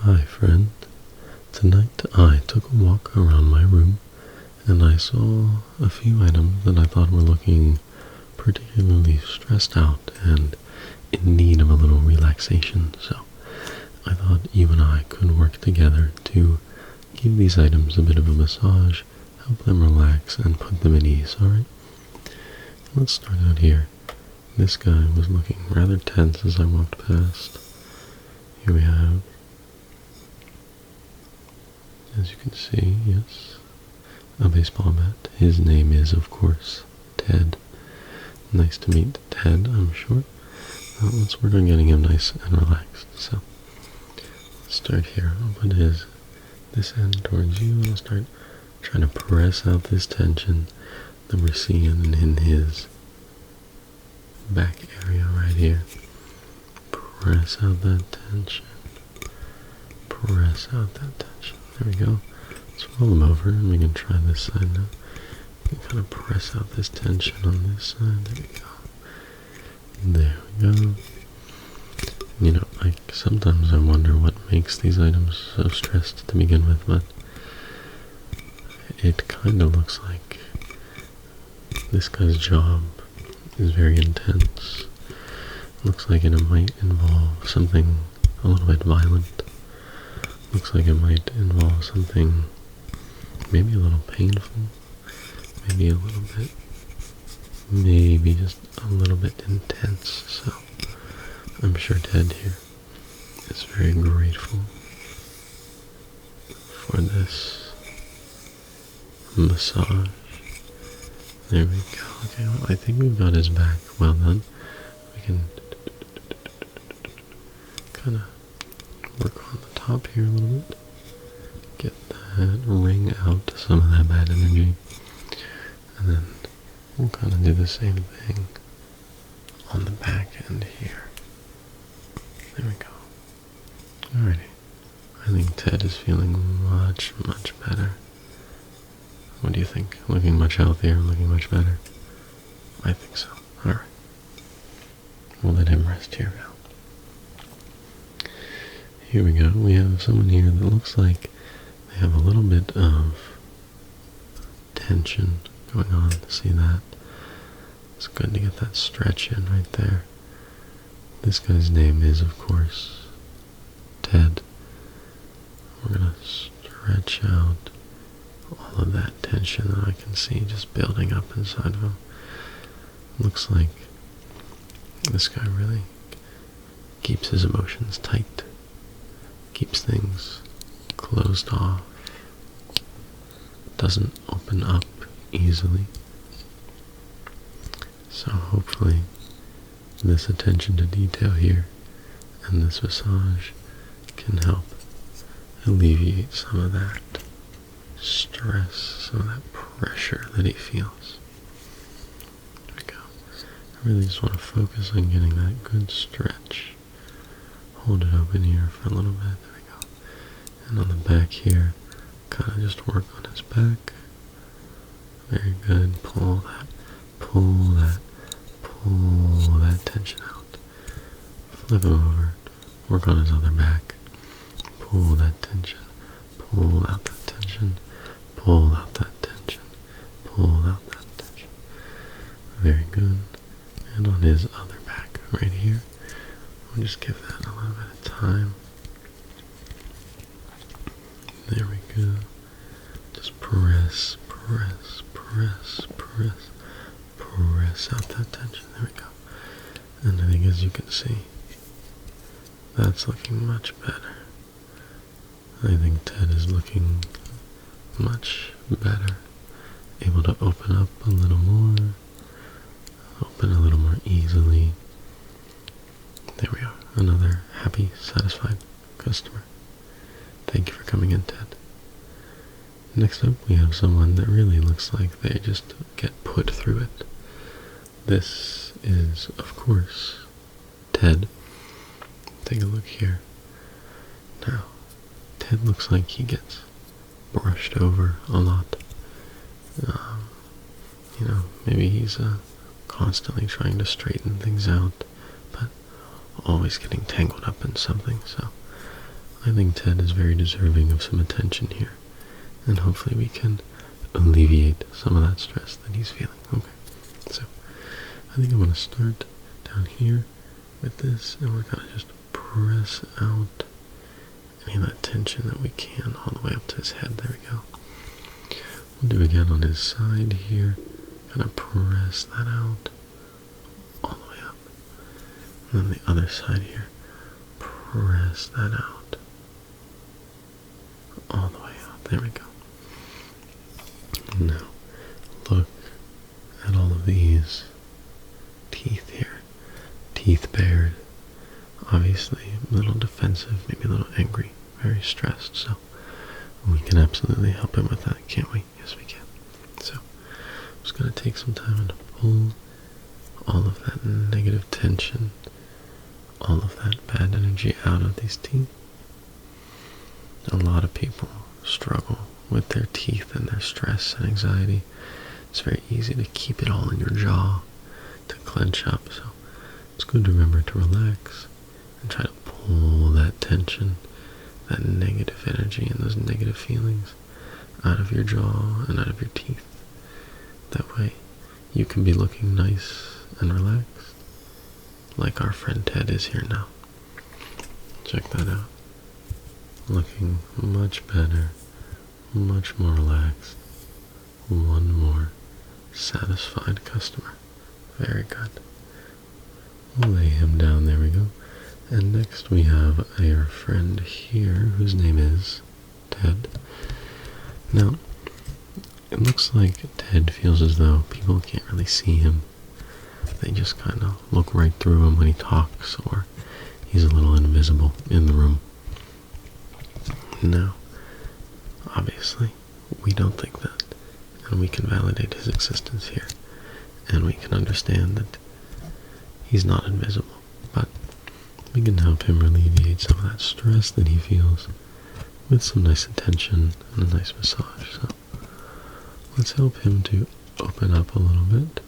Hi friend, tonight I took a walk around my room and I saw a few items that I thought were looking particularly stressed out and in need of a little relaxation, so I thought you and I could work together to give these items a bit of a massage, help them relax, and put them at ease, alright? Let's start out here. This guy was looking rather tense as I walked past. Here we have, as you can see, yes, a baseball bat. His name is, of course, Ted. Nice to meet Ted, I'm sure. Let's work on getting him nice and relaxed. So, let's start here. I'll put this end towards you, and I'll start trying to press out this tension that we're seeing in his back area right here. Press out that tension. Press out that tension. There we go. Let's roll them over and we can try this side now. We can kind of press out this tension on this side. There we go. There we go. You know, sometimes I wonder what makes these items so stressed to begin with, but it kind of looks like this guy's job is very intense. Looks like it might involve something a little bit violent. Looks like it might involve something maybe a little painful, maybe a little bit, maybe just a little bit intense. So I'm sure Ted here is very grateful for this massage. There we go. Okay, well, I think we've got his back well done. We can kind of work on the top here a little bit. Get that, wring out some of that bad energy. And then we'll kind of do the same thing on the back end here. There we go. Alrighty. I think Ted is feeling much, much better. What do you think? Looking much healthier, looking much better? I think so. Alright. We'll let him rest here now. Here we go. We have someone here that looks like they have a little bit of tension going on. See that? It's good to get that stretch in right there. This guy's name is, of course, Ted. We're going to stretch out all of that tension that I can see just building up inside of him. Looks like this guy really keeps his emotions tight, keeps things closed off, doesn't open up easily. So hopefully this attention to detail here and this massage can help alleviate some of that stress, some of that pressure that he feels. There we go. I really just want to focus on getting that good stretch. Hold it open here for a little bit. There we go. And on the back here, kind of just work on his back. Very good. Pull that, pull that, pull that tension out. Flip him over. Work on his other back. Pull that tension. Pull out that tension. Pull out that tension. Pull out that tension. Very good. And on his other back, right here, we'll just give that a little bit of time. There we go. Just press, press, press, press, press out that tension. There we go. And I think, as you can see, that's looking much better. I think Ted is looking much better, able to open up a little more, open a little more easily. There we are, another happy, satisfied customer. Thank you for coming in, Ted. Next up, we have someone that really looks like they just get put through it. This is, of course, Ted. Take a look here. Now, Ted looks like he gets brushed over a lot. You know, maybe he's constantly trying to straighten things out, but always getting tangled up in something. So I think Ted is very deserving of some attention here, and hopefully we can alleviate some of that stress that he's feeling. Okay, so I think I'm going to start down here with this, and we're going to just press out any of that tension that we can all the way up to his head. There we go. We'll do it again on his side here. Kind of press that out all the way up. And then the other side here. Press that out all the way out. There we go. Now, look at all of these teeth here. Teeth bared. Obviously, a little defensive, maybe a little angry, very stressed. So, we can absolutely help him with that, can't we? Yes, we can. So, I'm just going to take some time and pull all of that negative tension, all of that bad energy out of these teeth. A lot of people struggle with their teeth and their stress and anxiety. It's very easy to keep it all in your jaw, to clench up. So, it's good to remember to relax and try to pull that tension, that negative energy and those negative feelings out of your jaw and out of your teeth. That way you can be looking nice and relaxed, like our friend Ted is here now. Check that out. Looking much better, much more relaxed. One more satisfied customer. Very good. We'll lay him down, there we go. And next we have our friend here, whose name is Ted. Now, it looks like Ted feels as though people can't really see him. They just kind of look right through him when he talks, or he's a little invisible in the room. Now, obviously, we don't think that, and we can validate his existence here, and we can understand that he's not invisible, but we can help him alleviate some of that stress that he feels with some nice attention and a nice massage. So let's help him to open up a little bit.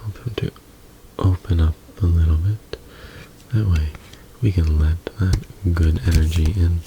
Help him to open up a little bit. That way we can let that good energy in.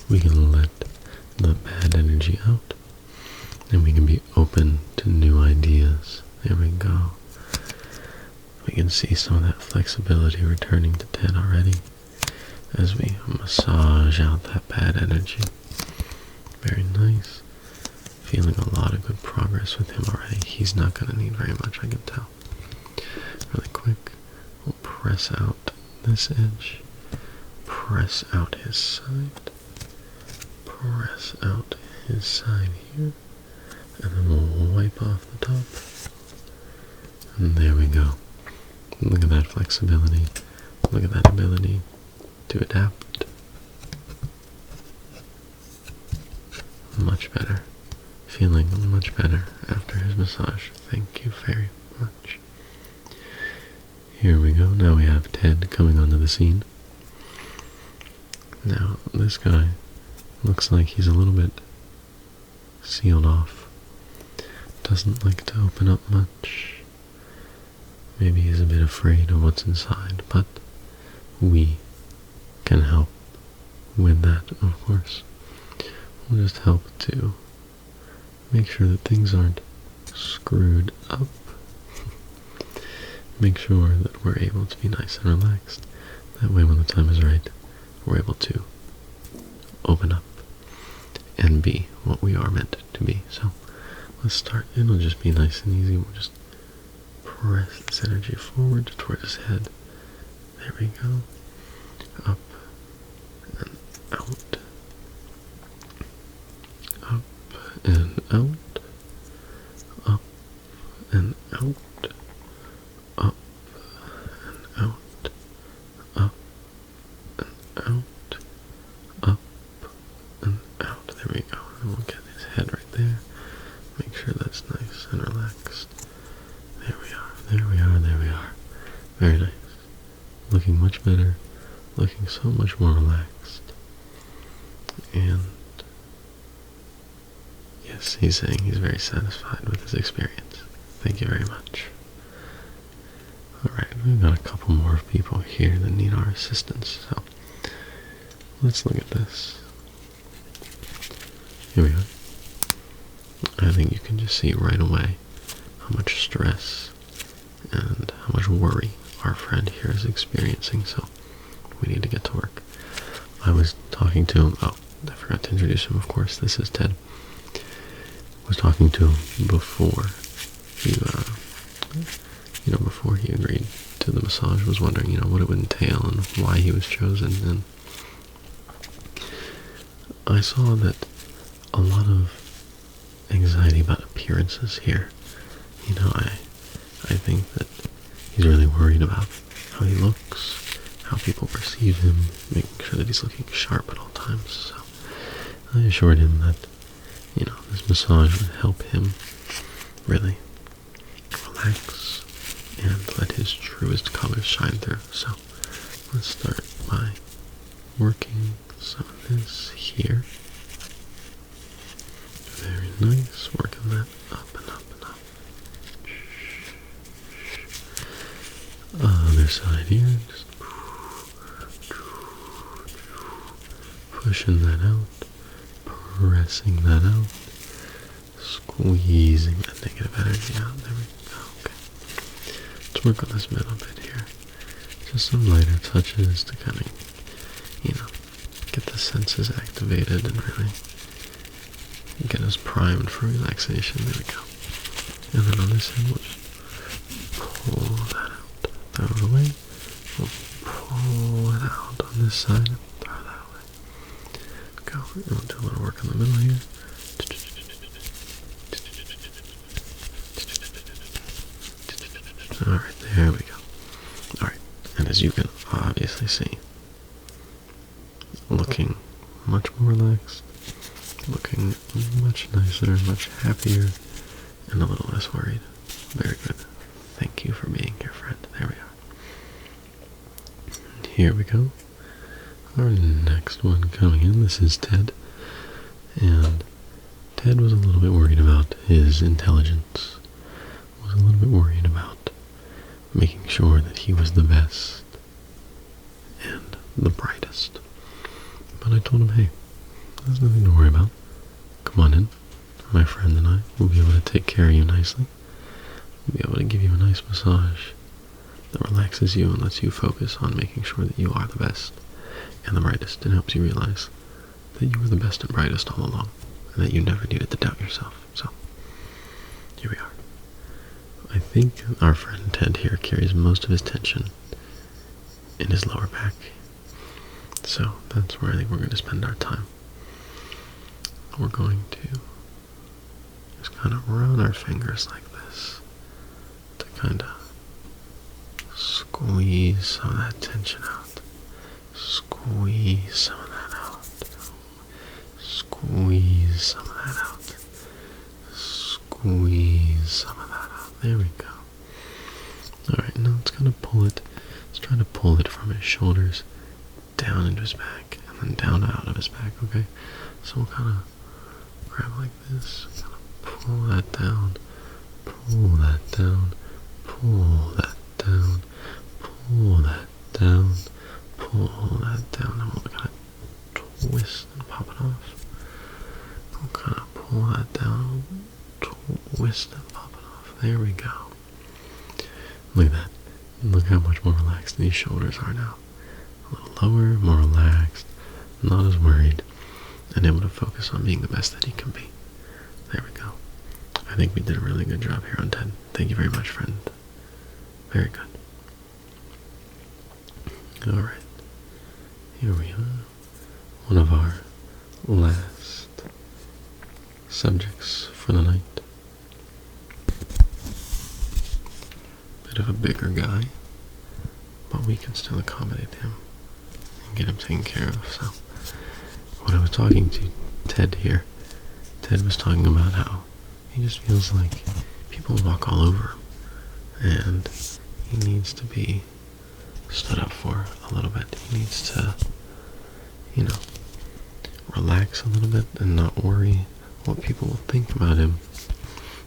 We can let the bad energy out. And we can be open to new ideas. There we go. We can see some of that flexibility returning to Ted already as we massage out that bad energy. Very nice. Feeling a lot of good progress with him already. He's not going to need very much, I can tell. Really quick, we'll press out this edge. Press out his side. Press out his side here. And then we'll wipe off the top. And there we go. Look at that flexibility. Look at that ability to adapt. Much better. Feeling much better after his massage. Thank you very much. Here we go. Now we have Ted coming onto the scene. Now, this guy looks like he's a little bit sealed off. Doesn't like to open up much. Maybe he's a bit afraid of what's inside, but we can help with that, of course. We'll just help to make sure that things aren't screwed up. Make sure that we're able to be nice and relaxed. That way when the time is right, we're able to open up and be what we are meant to be. So let's start. It'll just be nice and easy. We'll just press this energy forward towards his head. There we go. Up and out. Up and out. Up and out. Up and out. Up and out. Up and out. There we go. And we'll get his head right there. Make sure that's nice and relaxed. There we are, there we are, there we are. Very nice. Looking much better. Looking so much more relaxed. And yes, he's saying he's very satisfied with his experience. Thank you very much. Alright, we've got a couple more people here that need our assistance. So let's look at this. Here we go. I think you can just see right away how much stress and how much worry our friend here is experiencing, so we need to get to work. I was talking to him, oh, I forgot to introduce him, of course, this is Ted. I was talking to him before he, before he agreed to the massage, was wondering, what it would entail and why he was chosen, and I saw that a lot of anxiety about appearances here. I think that he's really worried about how he looks, how people perceive him, making sure that he's looking sharp at all times. So I assured him that, this massage would help him really relax and let his truest colors shine through. So let's start by working some of this here. Very nice, working that up and up and up. Other side here, just pushing that out, pressing that out, squeezing that negative energy out. There we go. Okay. Let's work on this middle bit here. Just some lighter touches to kind of, get the senses activated and really get us primed for relaxation. There we go. And then on this end, we'll just pull that out. Throw it away. We'll pull it out on this side and throw that away. Go. And we'll do a little work in the middle here. Alright, there we go. Alright, and as you can obviously see, looking much more relaxed, looking much nicer, much happier, and a little less worried. Very good. Thank you for being here, friend. There we are. Here we go. Our next one coming in. This is Ted. And Ted was a little bit worried about his intelligence. Was a little bit worried about making sure that he was the best and the brightest. But I told him, hey, there's nothing to worry about. Come on in. My friend and I will be able to take care of you nicely. We'll be able to give you a nice massage that relaxes you and lets you focus on making sure that you are the best and the brightest, and helps you realize that you were the best and brightest all along, and that you never needed to doubt yourself. So, here we are. I think our friend Ted here carries most of his tension in his lower back. So that's where I think we're going to spend our time. We're going to just kind of run our fingers like this to kind of squeeze some of that tension out. Squeeze some of that out. Squeeze some of that out. Squeeze some of that out. There we go. Alright, now let's kind of pull it. Let's try to pull it from his shoulders down into his back, and then down out of his back, okay? So we'll kind of grab like this, kind of pull that down, pull that down, pull that down, pull that down, pull that down, and we'll kind of twist and pop it off. We'll kind of pull that down, twist and pop it off. There we go. Look at that. Look how much more relaxed these shoulders are now. A little lower, more relaxed, not as worried, and able to focus on being the best that he can be. There we go. I think we did a really good job here on Ted. Thank you very much, friend. Very good. Alright. Here we are. One of our last subjects for the night. Bit of a bigger guy, but we can still accommodate him and get him taken care of. So, when I was talking to Ted here, Ted was talking about how he just feels like people walk all over him, and he needs to be stood up for a little bit. He needs to, relax a little bit and not worry what people will think about him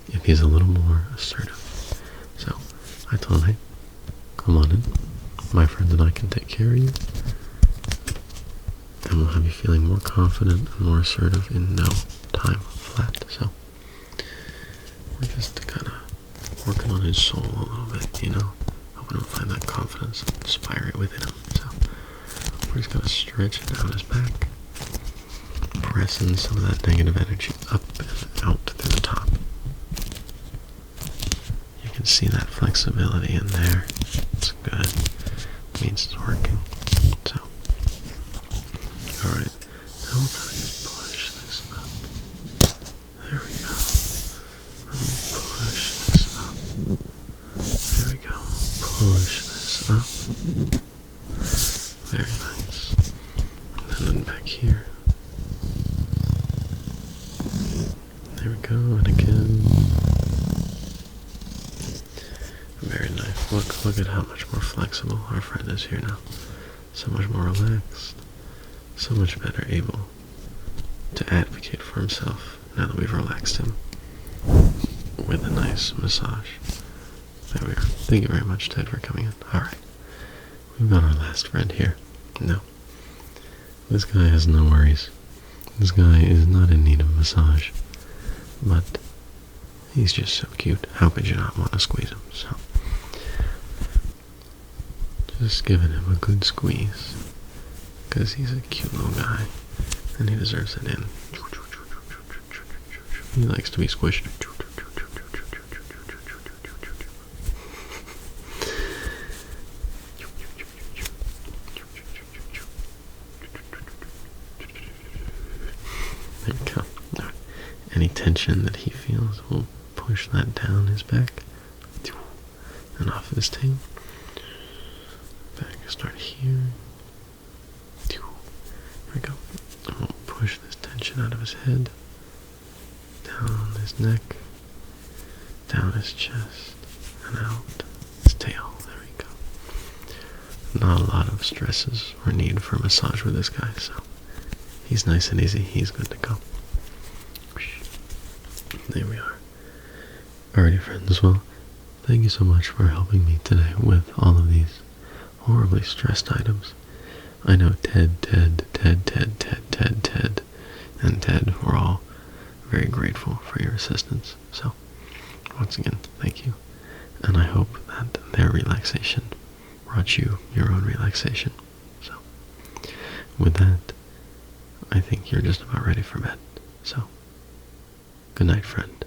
if he's a little more assertive. So, I told him, hey, come on in. My friend and I can take care of you. And and will have you feeling more confident and more assertive in no time flat. So we're just kind of working on his soul a little bit, you know, helping him find that confidence and inspire it within him. So we're just gonna stretch down his back, pressing some of that negative energy up and out through the top. You can see that flexibility in there. It's good. It means it's working. So, alright. Now we'll try to just push this up. There we go. Let me push this up. There we go. Push this up. Very nice. And then back here. There we go. And again. Very nice. Look at how much more flexible our friend is here now. So much more relaxed. So much better able to advocate for himself now that we've relaxed him with a nice massage. There we are. Thank you very much, Ted, for coming in. Alright. We've got our last friend here. No. This guy has no worries. This guy is not in need of a massage. But he's just so cute. How could you not want to squeeze him? So just giving him a good squeeze, because he's a cute little guy, and he deserves it in. He likes to be squished. There you go. Any tension that he feels, we'll push that down his back and off his tail. Back, start here. There we go. And we'll push this tension out of his head, down his neck, down his chest, and out his tail. There we go. Not a lot of stresses or need for a massage with this guy, so he's nice and easy. He's good to go. There we are. Alrighty, friends. Well, thank you so much for helping me today with all of these horribly stressed items. I know Ted, and Ted were all very grateful for your assistance. So, once again, thank you. And I hope that their relaxation brought you your own relaxation. So, with that, I think you're just about ready for bed. So, good night, friend.